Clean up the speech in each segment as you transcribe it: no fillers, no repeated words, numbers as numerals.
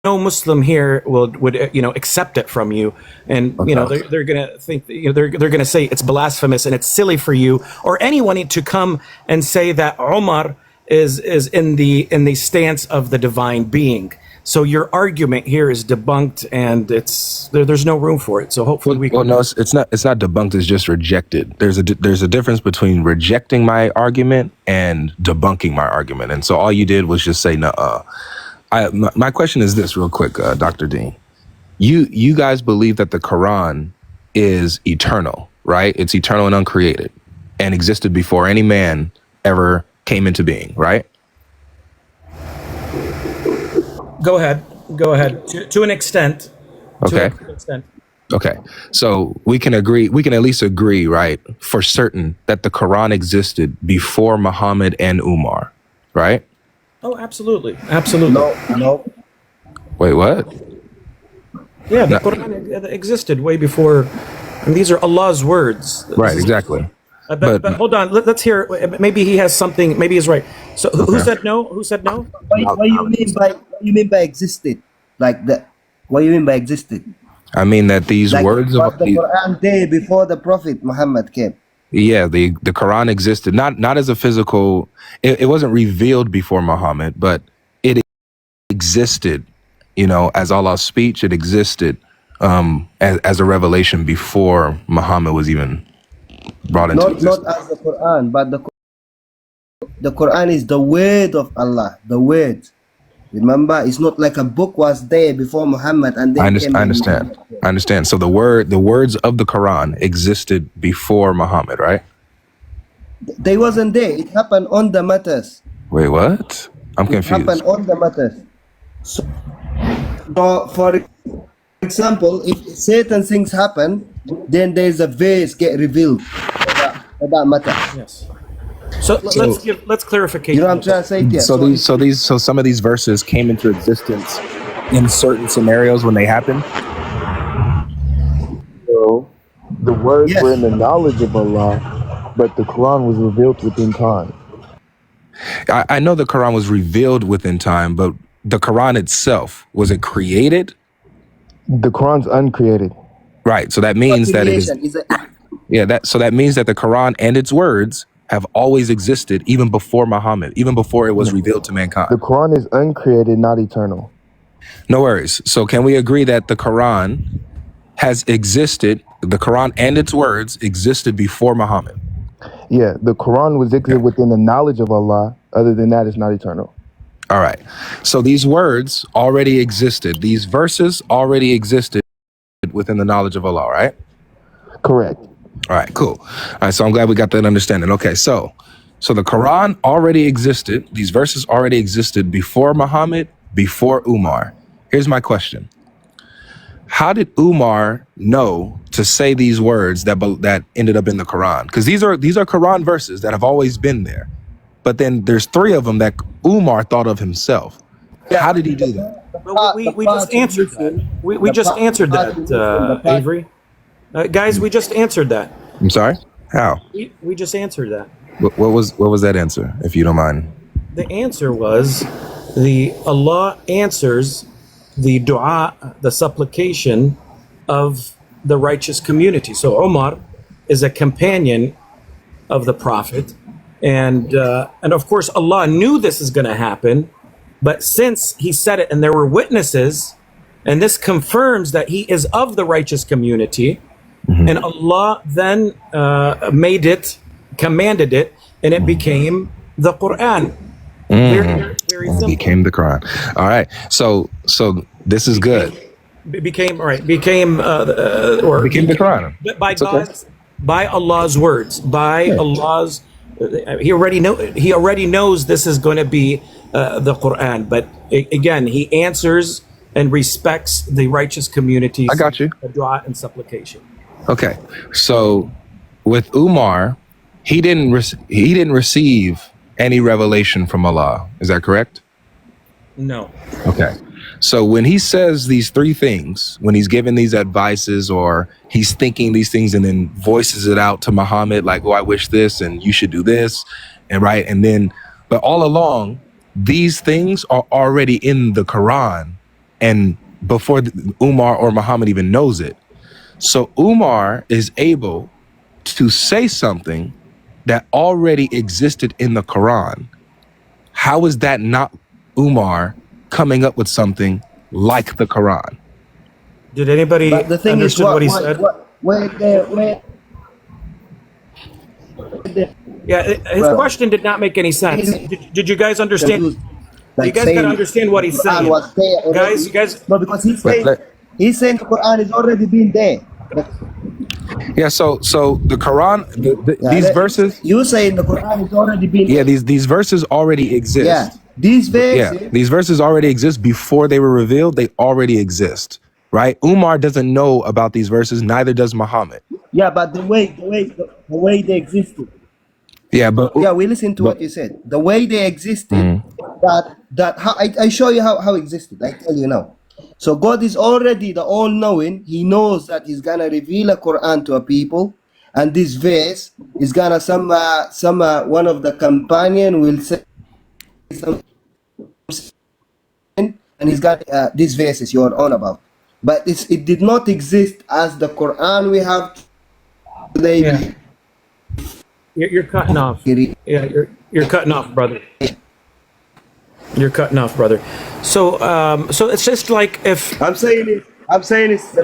no Muslim here would accept it from you, and they're gonna think they're gonna say it's blasphemous and it's silly for you or anyone to come and say that Umar is in the stance of the divine being. So your argument here is debunked, and there's no room for it. So hopefully we can. Well, no, it's not debunked. It's just rejected. There's a difference between rejecting my argument and debunking my argument. And so all you did was just say nuh-uh. My question is this, real quick, Dr. Dean. You guys believe that the Quran is eternal, right? It's eternal and uncreated, and existed before any man ever came into being, right? Go ahead. To an extent. Okay. To an extent. Okay. So we can at least agree, right, for certain that the Quran existed before Muhammad and Umar, right? Oh, absolutely. No. Wait, what? Yeah, the Quran existed way before, and these are Allah's words. Right, exactly. But hold on, let's hear. Maybe he has something. Maybe he's right. So who said no? Who said no? What you mean by existed? Like that? What do you mean by existed? I mean that these Like words of the Quran day before the Prophet Muhammad came. Yeah, the Quran existed not as a physical. It wasn't revealed before Muhammad, but it existed. As Allah's speech, it existed as a revelation before Muhammad was even brought into existence. Not as the Quran, but the Quran is the word of Allah. The word. Remember, it's not like a book was there before Muhammad and then I understand. So the words of the Quran existed before Muhammad, right? They wasn't there. It happened on the matters. Wait, what? I'm confused. It happened on the matters. So for example, if certain things happen, then there's a verse get revealed for that matter. Yes. So let's clarification. You know what I'm trying to say? Yeah. So some of these verses came into existence in certain scenarios when they happened. So the words were in the knowledge of Allah, but the Quran was revealed within time. I know the Quran was revealed within time, but the Quran itself, was it created? The Quran's uncreated. Right. So that means that it is. So that means that the Quran and its words have always existed even before Muhammad, even before it was revealed to mankind. The Quran is uncreated, not eternal. No worries. So can we agree that the Quran has existed, the Quran and its words existed before Muhammad? Yeah, the Quran was existed within the knowledge of Allah. Other than that, it's not eternal. All right. So these words already existed. These verses already existed within the knowledge of Allah, right? Correct. All right, cool. All right, so I'm glad we got that understanding. Okay, so the Quran already existed. These verses already existed before Muhammad, before Umar. Here's my question. How did Umar know to say these words that ended up in the Quran? Because these are Quran verses that have always been there. But then there's 3 of them that Umar thought of himself. How did he do that? Well, we just answered that. We just answered that, Avery. Guys, we just answered that. I'm sorry? How? We just answered that. What was that answer, if you don't mind? The answer was Allah answers the dua, the supplication of the righteous community. So Umar is a companion of the Prophet, and of course Allah knew this is going to happen, but since he said it and there were witnesses, and this confirms that he is of the righteous community. Mm-hmm. And Allah then commanded it, and it became the Quran. Very simple. Became the Quran. All right. So this is good. Became the Quran. By Allah's words, by Allah's. He already knows this is going to be the Quran. But again, he answers and respects the righteous communities. I got you. Dua and supplication. Okay, so with Umar, he didn't receive any revelation from Allah. Is that correct? No. Okay, so when he says these 3 things, when he's giving these advices or he's thinking these things and then voices it out to Muhammad, like, "Oh, I wish this, and you should do this," but all along, these things are already in the Quran. and before Umar or Muhammad even knows it. So Umar is able to say something that already existed in the Quran. How is that not Umar coming up with something like the Quran? Did anybody But the thing is, understood what he said? where Yeah, his question did not make any sense. Did you guys understand? confused, You like guys got to saying understand what he's Quran saying. was there already. Guys, you guys, No, because Let- he's saying the Quran is already been there. Yeah, so the Quran, these verses, You saying the Quran is already been yeah, there. these verses already exist. Yeah, these Yeah, verses. these verses already exist before they were revealed. They already exist, right? Umar doesn't know about these verses, neither does Muhammad. Yeah, but the way they existed. Yeah, but Yeah, we listened to what you said. The way they existed, that how I show you how existed. I tell you now. So God is already the all-knowing. He knows that He's gonna reveal a Quran to a people, and this verse is gonna some one of the companion will say something, and he's got this verse is you're on about. But it did not exist as the Quran we have today. yeah, you're cutting off. Yeah, you're cutting off, brother. You're cutting off, brother. So, so it's just like if I'm saying it's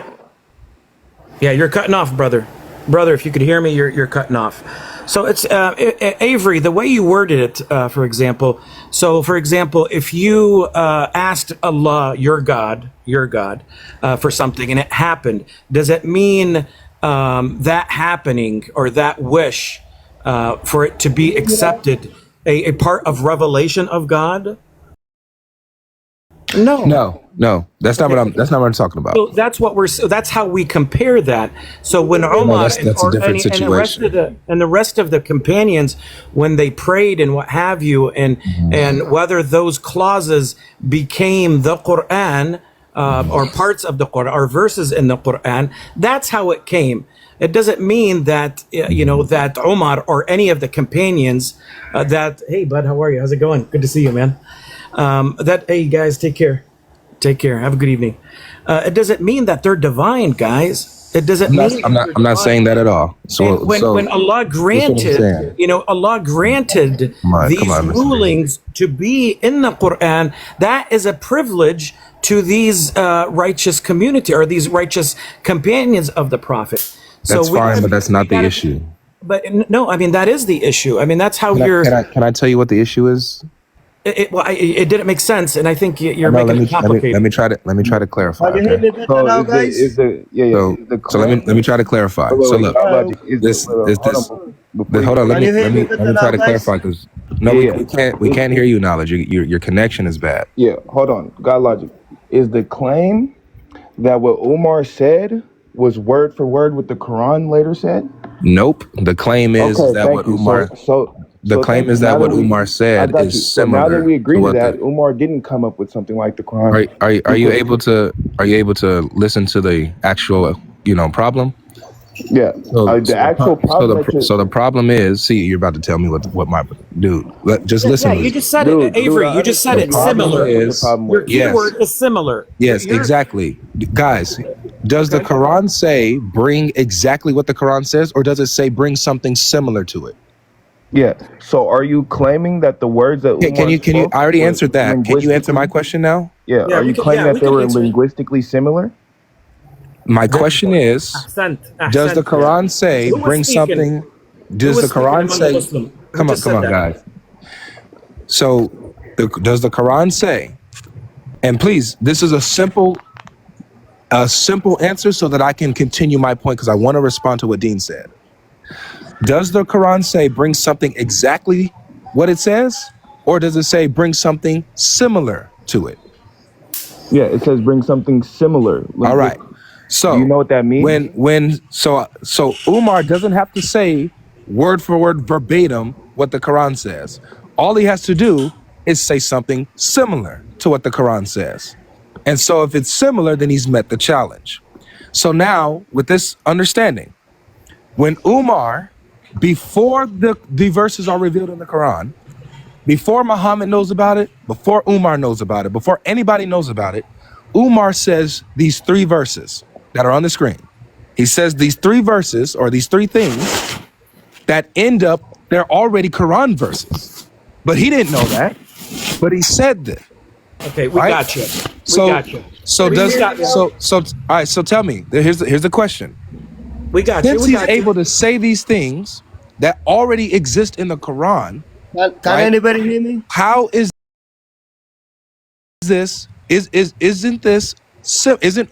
yeah, you're cutting off, brother. Brother, if you could hear me, you're cutting off. So it's Avery, the way you worded it, for example. So, for example, if you asked Allah, your God, for something, and it happened, does it mean that happening or that wish for it to be accepted a part of revelation of God? No. no, that's not what I'm talking about. So that's how we compare that. So when Omar that's a different situation. and the rest of the companions, when they prayed and what have you, and whether those clauses became the Quran or parts of the Quran or verses in the Quran, that's how it came. It doesn't mean that that Omar or any of the companions that hey bud, how are you? How's it going? Good to see you, man. That hey guys, take care, have a good evening. It doesn't mean that they're divine, guys. It doesn't mean I'm not saying that at all. So when Allah granted Allah granted these rulings to be in the Quran, that is a privilege to these righteous community or these righteous companions of the Prophet. That's fine, but that's not the issue. But no, I mean that is the issue. I mean that's how you're. Can I tell you what the issue is? It didn't make sense, and I think you're making it complicated. Let me try to clarify. Okay? So now, guys. So let me try to clarify. So look, hold on. Let me try to clarify because we can't hear you, Knowledge. Your connection is bad. Yeah, hold on. Godlogic. Is the claim that what Umar said was word for word what the Quran later said? Nope. The claim is that what Umar. The claim is that what Umar said is similar. So now that we agree to that, Umar didn't come up with something like the Quran. Are you able to listen to the actual problem? Yeah. The actual problem. So the problem is, see, you're about to tell me what my dude. Just listen. Yeah, you just said it, Avery. You just said it. Similar. Your keyword is similar. Yes, exactly. Guys, does the Quran say bring exactly what the Quran says, or does it say bring something similar to it? Yeah. So are you claiming that the words that Umar can you? I already answered that. Can you answer my question now? Yeah. Are you claiming that they were linguistically similar? My question is, does the Quran say bring something? Does the Quran say? Come on, guys. So, does the Quran say? And please, this is a simple answer so that I can continue my point because I want to respond to what Dean said. Does the Quran say bring something exactly what it says, or does it say bring something similar to it? Yeah, it says bring something similar. All right. So do you know what that means? So Umar doesn't have to say word for word verbatim what the Quran says. All he has to do is say something similar to what the Quran says. And so if it's similar, then he's met the challenge. So now with this understanding, when Umar, before the verses are revealed in the Quran, before Muhammad knows about it, before Umar knows about it, before anybody knows about it, Umar says these 3 verses that are on the screen. He says these 3 verses or these 3 things that end up, they're already Quran verses. But he didn't know that. But he said that. Okay, we Right? got you. So, We got you. so We does got you. so all right, so tell me, here's the question. We got you. Since We he's got you. able to say these things that already exist in the Quran, Can right? anybody hear me? How is this isn't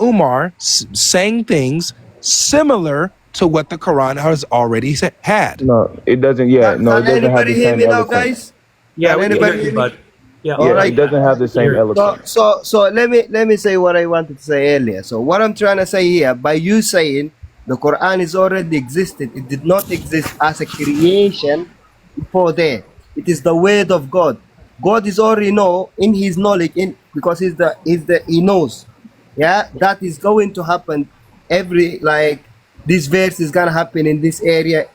Umar saying things similar to what the Quran has already had? No, it doesn't. Yeah, no, it Can doesn't have anybody the hear same me now, eloquence. guys? Yeah, Can we can hear anybody you, hear me? bud. Yeah, All Yeah, right. it doesn't have the same Here. eloquence. So let me say what I wanted to say earlier. So what I'm trying to say here, by you saying the Quran is already existed, it did not exist as a creation before there. It is the word of God. God is already know in His knowledge, in because He knows, yeah, that is going to happen. Every like this verse is gonna happen in this area.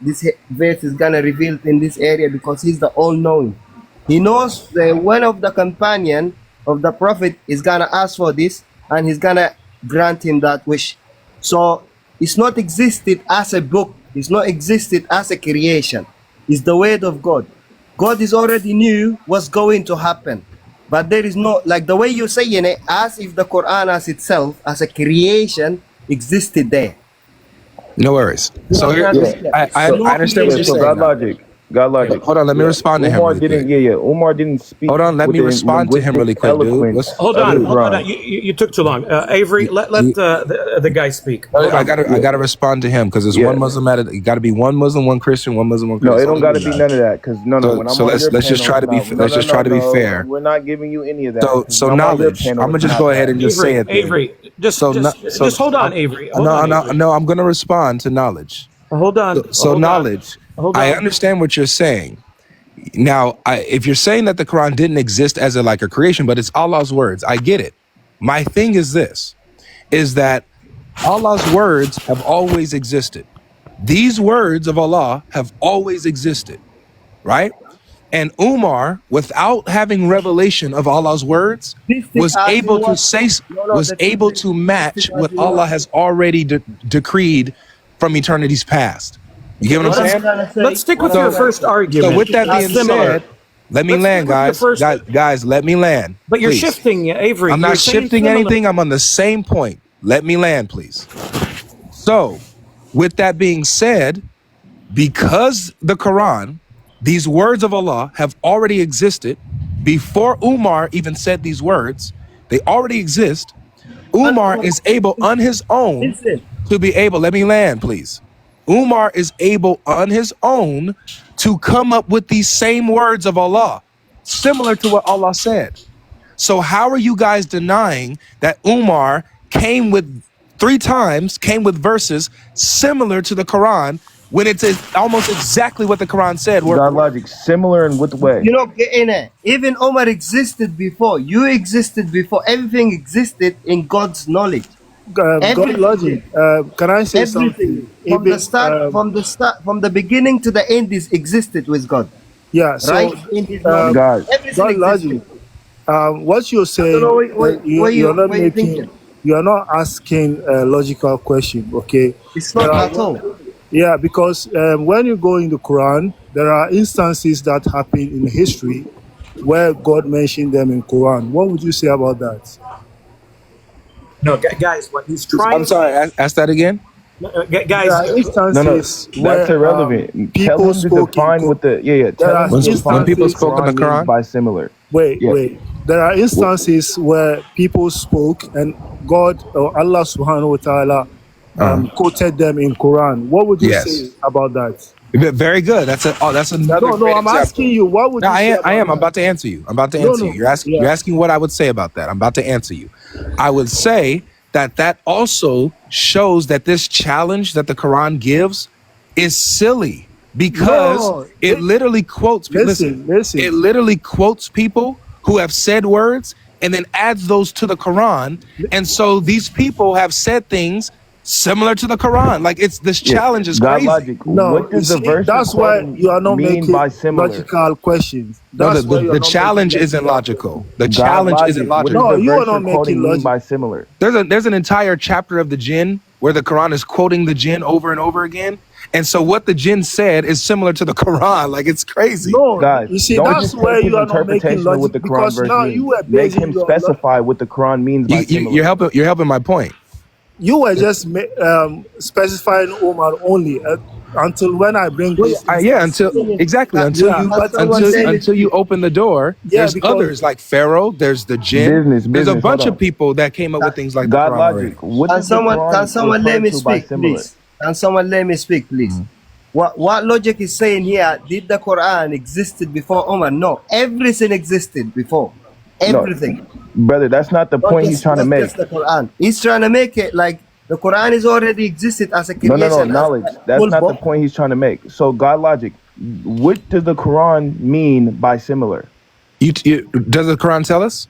Verse is gonna reveal in this area because He's the all knowing. He knows that one of the companion of the prophet is gonna ask for this, and he's gonna grant him that wish. So it's not existed as a book. It's not existed as a creation. It's the word of God. God is already knew what's going to happen, but there is no like the way you're saying it, as if the Quran as itself as a creation existed there. No worries. You know So what I'm here, trying to Yeah. say? I It's no understand what Yeah, you're creation. so saying God now. logic. God Okay. logic. Hold on, let me Yeah. respond to him Umar really quick. didn't Umar didn't speak Hold on, let with me the respond to him linguistic really quick, dude. eloquence Hold of the on, hold on. Quran. You took too long. Avery, let you- the guy speak. Hold I on. gotta Yeah. I gotta respond to him because it's Yeah. one Muslim at it. You gotta be one Muslim, one Christian, one Muslim, one No, Christian. it So don't let got to me be none of that. Cause no, when I'm so on your let's just panel, try it's to be not. No, let's no, just no, try to be no. fair. We're not giving you any of that. Cause So when I'm on your knowledge. panel, I'm gonna it's just not go ahead that. and just say Avery, it then. Avery, just So just so just hold on, Avery. Hold no, on, no, Avery. no. I'm gonna respond to knowledge. Hold on. So Hold on. knowledge. Hold I on. understand what you're saying. Now, if you're saying that the Quran didn't exist as a creation, but it's Allah's words, I get it. My thing is this: is that Allah's words have always existed. These words of Allah have always existed, right? And Umar, without having revelation of Allah's words, Existed was as in able to what? say, No, was the thing able is to existed match as what in Allah what? has already decreed from eternity's past. You get Okay, what I'm What I'm saying? trying to let's say, stick what with I'm your So, trying to first say. so argument. with that As being Similar. said, let me Let's stick land, with your guys. first. Guys, let me land, But you're please. shifting, Avery. I'm You're not saying shifting similar. anything. I'm on the same point. Let me land, please. So, with that being said, because the Quran, these words of Allah have already existed before Umar even said these words, they already exist. But Umar is able on his own listen, to be able, let me land, please. Umar is able on his own to come up with these same words of Allah, similar to what Allah said. So how are you guys denying that Umar came with 3 times, came with verses similar to the Quran when it's almost exactly what the Quran said, word for God word? logic. Similar in what way? you're not getting it. Even Omar existed before. You existed before. Everything existed in God's knowledge. God Everything logic. did. Can I say Everything something? from the Even start, from the beginning to the end is existed with God, yeah. So right? In His knowledge, um, God. everything God logic. existed. What you're I don't saying, know you're not what you making, thinking. you are not asking a logical question. Okay. It's There not are at all. yeah, because when you go in the Quran, there are instances that happen in history where God mentioned them in Quran. What would you say about that? No, guys, what he's I'm trying to. sorry, ask that again. There Guys, are No, no, instances that's where irrelevant. Tell people him to spoke in define what the there Tell are him to When define what people the instances. spoke in the Quran means Quran, by similar. Wait, Yeah. wait. There are instances where people spoke and God or Allah subhanahu wa ta'ala quoted them in Quran. What would you yes. say about that? Very good. That's another No, no, great I'm asking example. you, what would No, you I say am. I about am. I'm that? about to answer you. I'm about to No, answer you. no. You're Yeah. asking what I would say about that. I'm about to answer you. I would say that also shows that this challenge that the Quran gives is silly because No. it literally quotes. Listen, Listen. it literally quotes people who have said words and then adds those to the Quran, and so these people have said things similar to the Quran. Like it's this challenge is God crazy. logic. No, What does you the see, verse that's why you are not mean making by similar? logical questions. No, That's why you are the not challenge making isn't logical. The God challenge logic. isn't What does logical. No, the you are verse not you're quoting making mean logic. by similar? There's an entire chapter of the jinn where the Quran is quoting the jinn over and over again. And so what the jinn said is similar to the Quran. Like it's crazy. No, Guys, you see, don't that's just where take his you are not making interpretation of what logic the Quran because verse now means. you were Make basing him your specify what the Quran means by similar. You're helping my point. you were just specifying Omar only until when I bring this Yeah, instance. until Yeah, you but someone say- until you open the door. Yeah, There's because- others like Pharaoh. There's the jinn. There's a Business, bunch hold of on. people that came up with things like the God Quran logic. already. What Can does the someone Quran let me refer to by speak, similar? please? Can someone let me speak, please? What logic is saying here? Did the Quran existed before Umar? No, everything existed before. Everything. Brother, that's not the point he's trying to Not make. just the Quran. He's trying to make it like the Quran is already existed as a creation. No, knowledge. as a That's full not the book. point he's trying to make. So God logic. What does the Quran mean by similar? Does the Quran tell us?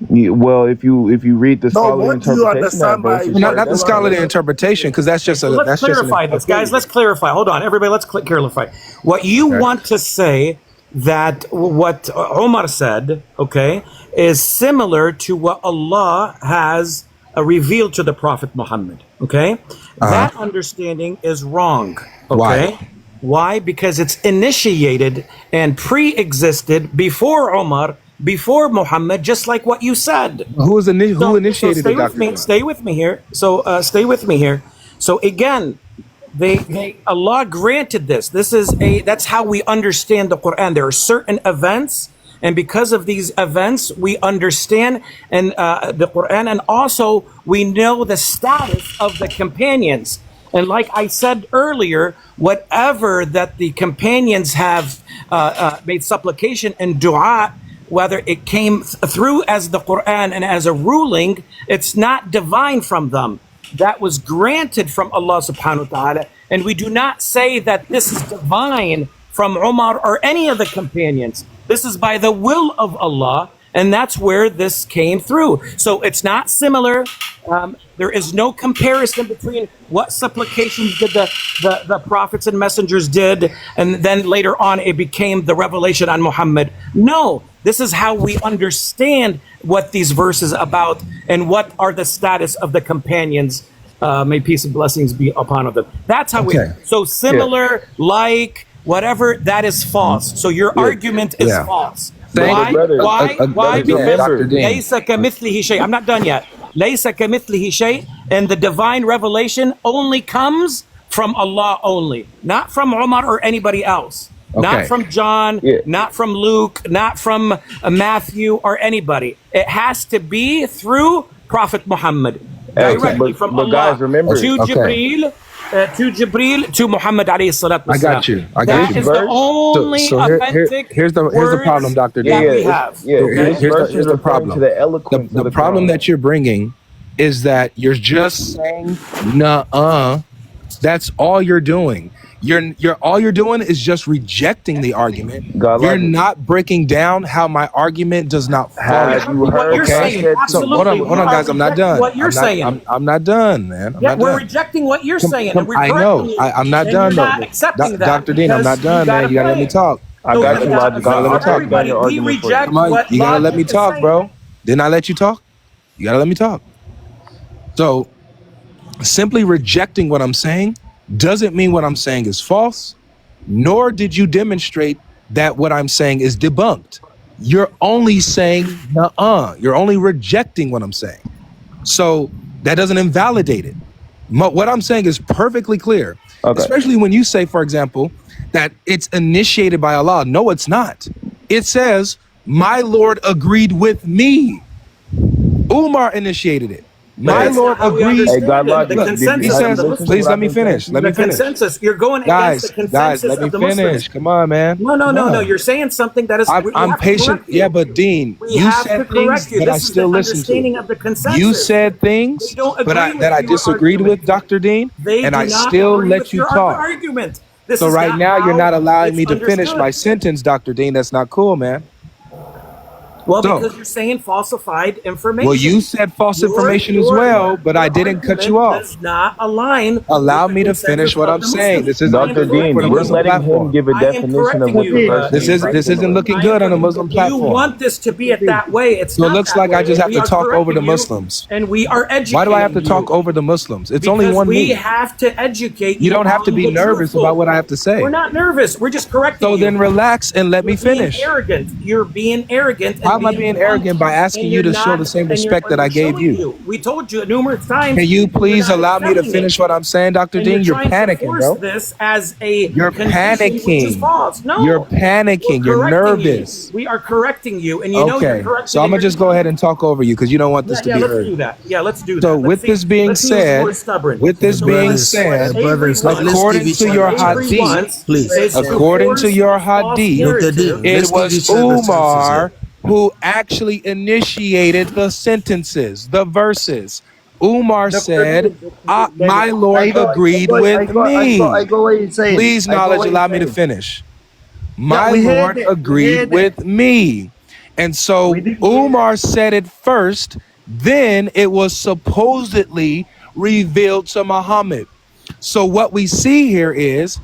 Well, if you read the scholarly what do you interpretation, understand that verse by- is Not right the there. scholarly interpretation, because that's just So let's clarify this, guys. Let's clarify. Hold on, everybody. Let's clarify. What you want to say that what Omar said, okay, is similar to what Allah has revealed to the Prophet Muhammad. Okay, that understanding is wrong. Okay. Why? Because it's initiated and pre-existed before Omar, before Muhammad, just like what you said. Who initiated stay it, with Dr. me. Stay with me here. Stay with me here. So again, Allah granted this. That's how we understand the Quran. There are certain events, and because of these events, we understand the Quran, and also we know the status of the companions. And like I said earlier, whatever that the companions have made supplication and dua, whether it came through as the Quran and as a ruling, it's not divine from them. That was granted from Allah subhanahu wa ta'ala. And we do not say that this is divine from Umar or any of the companions. This is by the will of Allah. And that's where this came through. So it's not similar. There is no comparison between what supplications did the prophets and messengers did, and then later on it became the revelation on Muhammad. No, this is how we understand what these verses about and what are the status of the companions. May peace and blessings be upon them. That's how so similar, like, whatever, that is false. So your argument is false. Why? Because ليس كمثله شيء. I'm not done yet. ليس كمثله شيء, and the divine revelation only comes from Allah only, not from Umar or anybody else. Not from John, not from Luke, not from Matthew or anybody. It has to be through Prophet Muhammad, directly from Allah. Guys, remember, to Jibreel, to Muhammad alayhi salatu wasalam. I got you. That is the only authentic here's the problem, Dr. D. that we have. Here's the problem. The problem that you're bringing is that you're just saying nuh-uh. That's all you're doing. All you're doing is just rejecting the argument. You're not breaking down how my argument does not follow. What you're saying, absolutely. So hold on, guys. I'm not done. What you're saying. I'm not done, man. We're rejecting what you're saying. And we're I know. I'm not done, though. Accepting that, Dr. Dean, I'm not done, man. You gotta let me talk. I got you, Logic. You gotta let me talk. Everybody, we reject Come on, what you gotta let me Logic is talk, saying. bro. Didn't I let you talk? You gotta let me talk. So, simply rejecting what I'm saying doesn't mean what I'm saying is false, nor did you demonstrate that what I'm saying is debunked. You're only saying nuh-uh. You're only rejecting what I'm saying. So that doesn't invalidate it. What I'm saying is perfectly clear, especially when you say, for example, that it's initiated by Allah. No, it's not. It says, my Lord agreed with me. Umar initiated it. My Lord agreed. Hey, God, the consensus. Please let me finish. Let me finish. Consensus. You're going against the consensus let me of the finish. Muslims. Come on, man. No. You're saying something that is. I'm patient. Yeah, but Dean, you said things that I still listen to. You said things that I disagreed with, Dr. Dean, and I still let you talk. So right now, you're not allowing me to finish my sentence, Dr. Dean. That's not cool, man. Well, So, because you're saying falsified information. well, you said false information as Your well, but I didn't cut you argument off. does not align Allow with me the to finish consensus what of I'm the saying. Muslims. This isn't I am looking Dr. good for Dean, the we're Muslim letting him platform. give a I am definition of correcting what you. the verse This means. isn't looking I am good on the correcting Muslim you. You platform. want this to be it that way. It's So it not looks that like I way. just have We to are talk over the correcting you, Muslims. and we are educating Why do I have to talk you. over the Muslims? It's only Because one we me. have to educate you. You don't have to on be the nervous truthful. about what I have to say. We're not nervous. We're just correcting So you. then relax and let me You're being finish. arrogant. You're being arrogant How and am I being being blunt, arrogant by asking and you you're to show the not. same And respect that we're I gave showing you? you. We told you numerous times. Can you and you're please not allow me to accepting finish it. what I'm saying, Dr. And Dean? you're You're trying to panicking, force bro. this as a You're condition, which is panicking. false. No, You're we're panicking. You're correcting you. nervous. We are correcting you, and you know you're Okay, correcting. so I'm gonna just go ahead and talk over you because you don't want this to be Let's heard. do that. Yeah, let's do that. So Let's with see. this being Let's see who's said, more stubborn. with this So being what said, Avery brothers, wants- according let's to give your each other Avery hadith, wants please. is to according force to your a false hadith, narrative. it Let's give was each other chances Umar here. who actually initiated the sentences, the verses. Umar said, "My Lord agreed with I me." go what he's saying. Please, I go knowledge, what he's allow me to saying. finish. Yeah, My we heard Lord it. We agreed heard it. with me. And so We did hear Umar said it first, then it was supposedly revealed to Muhammad. So what we see here is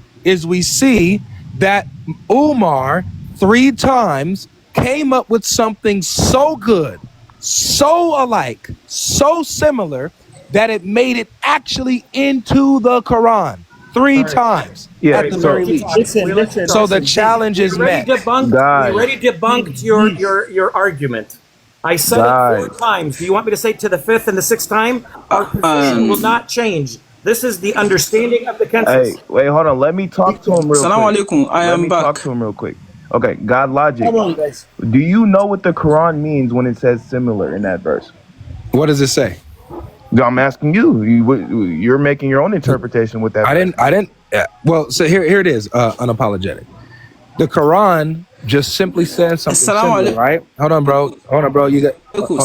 we see that Umar 3 times came up with something so good, so alike, so similar that it made it actually into the Quran 3 times Yeah, at the so very least. Listen. So the challenge is We already met. debunked. Guys. Your argument. I said it 4 times. Do you want me to say it to the 5th and the 6th time? Our position will not change. This is the understanding of the Hey, consensus. wait, hold on. Let me talk to him real Salam quick. alaikum. I Let am me talk back. to him real quick. Okay, God logic. Come on, guys. Do you know what the Quran means when it says similar in that verse? What does it say? I'm asking you. You're making your own interpretation with that. I didn't. Well, so here it is. Unapologetic. The Quran just simply says something Assalamu similar, alaikum. right? Hold on, bro. You got.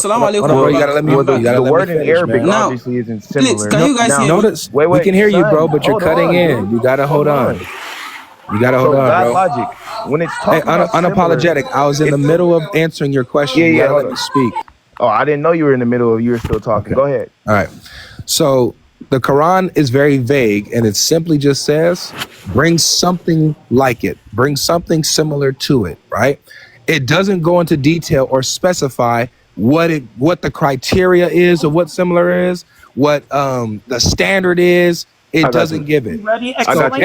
Salam alaikum. Hold on, bro. You gotta let me. Well, You gotta the let word me in finish, Arabic man. Now, obviously isn't please, similar. can you guys Now, hear me? Notice wait, we can hear you, bro, but you're hold cutting on, in. dude. You gotta hold on. You gotta So hold on, God bro. logic, when it's Hey, talking about similar, unapologetic. I was in the middle of answering your question. You gotta hold let on. me speak. Oh, I didn't know you were in the middle of. You were still talking. Okay. Go ahead. All right. So the Quran is very vague and it simply just says, bring something like it, bring something similar to it, right? It doesn't go into detail or specify what the criteria is or what similar is, what the standard is. It doesn't give it. I got you.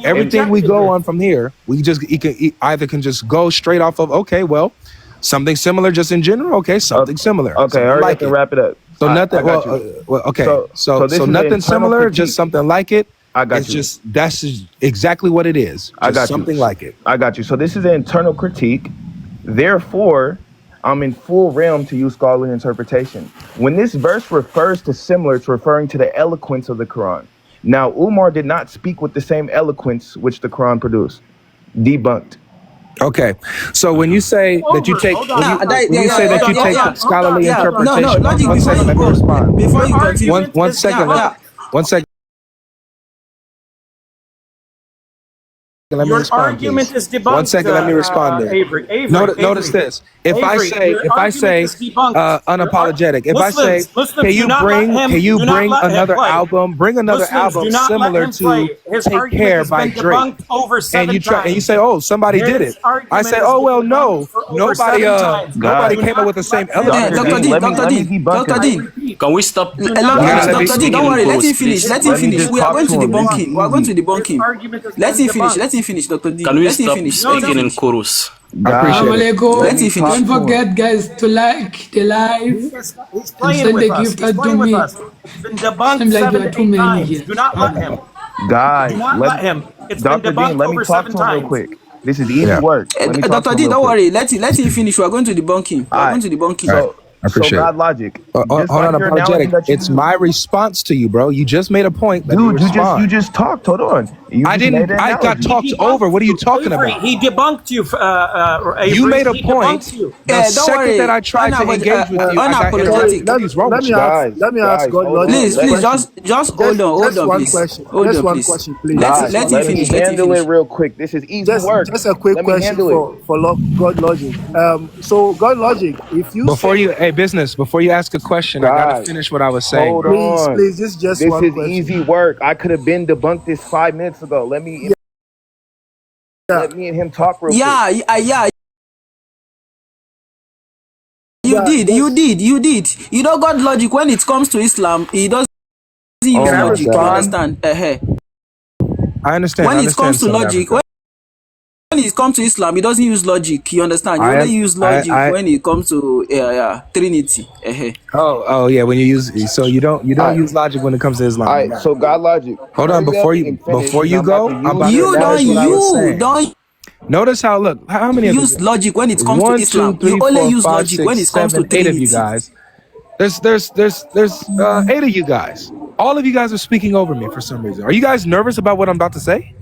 Everything we go on from here, we just either can just go straight off of, okay, well, something similar just in general. Okay, something similar. Okay, something I already like can it. wrap it up. So nothing. I got you. Okay. So this So is an nothing internal similar, critique. just something like it. I got It's you. just that's just exactly what it is. I Just got you. something like it. I got you. So this is an internal critique. Therefore, I'm in full realm to use scholarly interpretation. When this verse refers to similar, it's referring to the eloquence of the Quran. Now, Umar did not speak with the same eloquence which the Quran produced. Debunked. Okay. So when you say that you take when you say that you take scholarly interpretation, No, logic. one Before second, you let me go, respond. before you continue. One second. Yeah. One second. Let me Your respond, argument please. is debunked. 1 second, let me respond there. Avery, Notice this. If I say unapologetic, if I say, can you bring another album, similar to Take Care by Drake, and you say, oh, somebody did it. I say, oh well, no, nobody came up with the same element. Dr. Dean. Can we stop? Dr. Dean, don't worry. Let him finish. Let him Let me finish. just We are talk going to to him. debunk This is him. We are going to easy. debunk him. Let him finish, Dr. Dean. Can we Let him stop finish. speaking in chorus? I appreciate it. Let him finish. Don't forget, guys, to like the live He's and playing send with a us. gift He's out to playing with me. us. It's been debunked Seems like 7 there are to too 8 many times. here. Do not let him. Guys, Do not let him. It's been Dr. debunked Dean, let me over talk 7 to him real times. quick. This is easy Yeah. work. Let me talk to Dr. him Dean, real don't quick. worry. Let him finish. We are going to debunk him. We are going to debunk him. So I So appreciate it. God logic, just Hold like on, your analogy apologetic. that you It's used. my response to you, bro. You just made a point. Let me Dude, you respond. just talked. Hold on. You I just made didn't. an I got analogy. talked He over. What are you debunked talking Avery. about? He debunked you, You Avery. made a He debunked point. you. The Don't second that worry. I tried to engage with you, I got Sorry, interrupted. Unapologetic. What is wrong with you? let me ask Guys, God hold logic on. Please, a Let please, question. just hold Just on, one please. question. Hold Just on, one please. question, please. Let Just let one him let me finish. question. Let him handle it finish. real quick. This is easy Just work. just a quick Let me question handle it. for God logic. So God logic, if you Before say you, hey, business. Before you ask a question, I gotta Guys, finish what I was saying, hold bro. on. please, this is just This one is question. easy work. I could have been debunked this 5 minutes ago. Yeah, Let me and him talk real quick. Yeah. You yeah. did, you Just did, you did. You know, God logic, when it comes to Islam, he doesn't Oh use Can I my logic. You God. respond? understand? I understand. I When it comes understand, to Son of logic, Africa. when it comes to Islam, he doesn't use logic. You understand? You I only am. use logic I. when it comes to Trinity. Oh, yeah. When you use, so you All don't right. use logic when it comes to All Islam. I right. got it. So God logic, Hold on. hurry up and finish Before because you I'm about to go, I'm use about the to finish what I analogy. was saying. Don't Notice how look. How many of use you? logic when it There's comes to one, two, Islam. You three, only four, use five, logic when six, it comes to seven, eight of you Trinity. guys. There's eight of you guys. All of you guys are speaking over me for some reason. Are you guys nervous about what I'm about to say?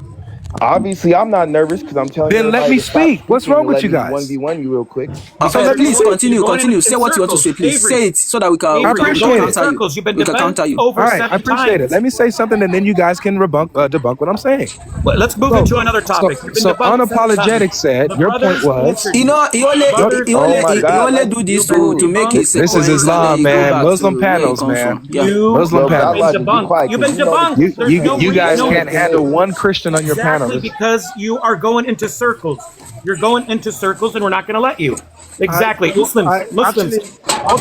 Obviously, I'm not nervous because I'm telling Then let everybody me to stop speak. What's speaking wrong and with let you me guys? 1v1 you real quick. So Because let me Please speak. you're going continue. in Say what you want to circles. say, please. Avery, Say it so that I Avery, you're we can going in appreciate it. counter you. circles. You've been We can counter debunked you. over All right, I 7 appreciate it. times. Let me say something, and then you guys can debunk what I'm saying. Well, let's move So, into another so, topic. You've been so debunked 7 times. unapologetic said The your point brothers was answered you. The brothers Oh my He God. answered only you. Like, do this You've been to dude. make debunked his this second is over points and then Islam, he 7 go man. back times. Muslim to where he panels, comes man. from. Yeah. You Muslim Yo, have God been panels. logic, be debunked. quiet You've because been you know the debunked. You There's you no you you guys don't want reason. to can't finish. handle one Christian on your panel. Exactly because you are going into circles. You're going into circles, and we're not going to let you. I Exactly. I Muslims, actually Muslims.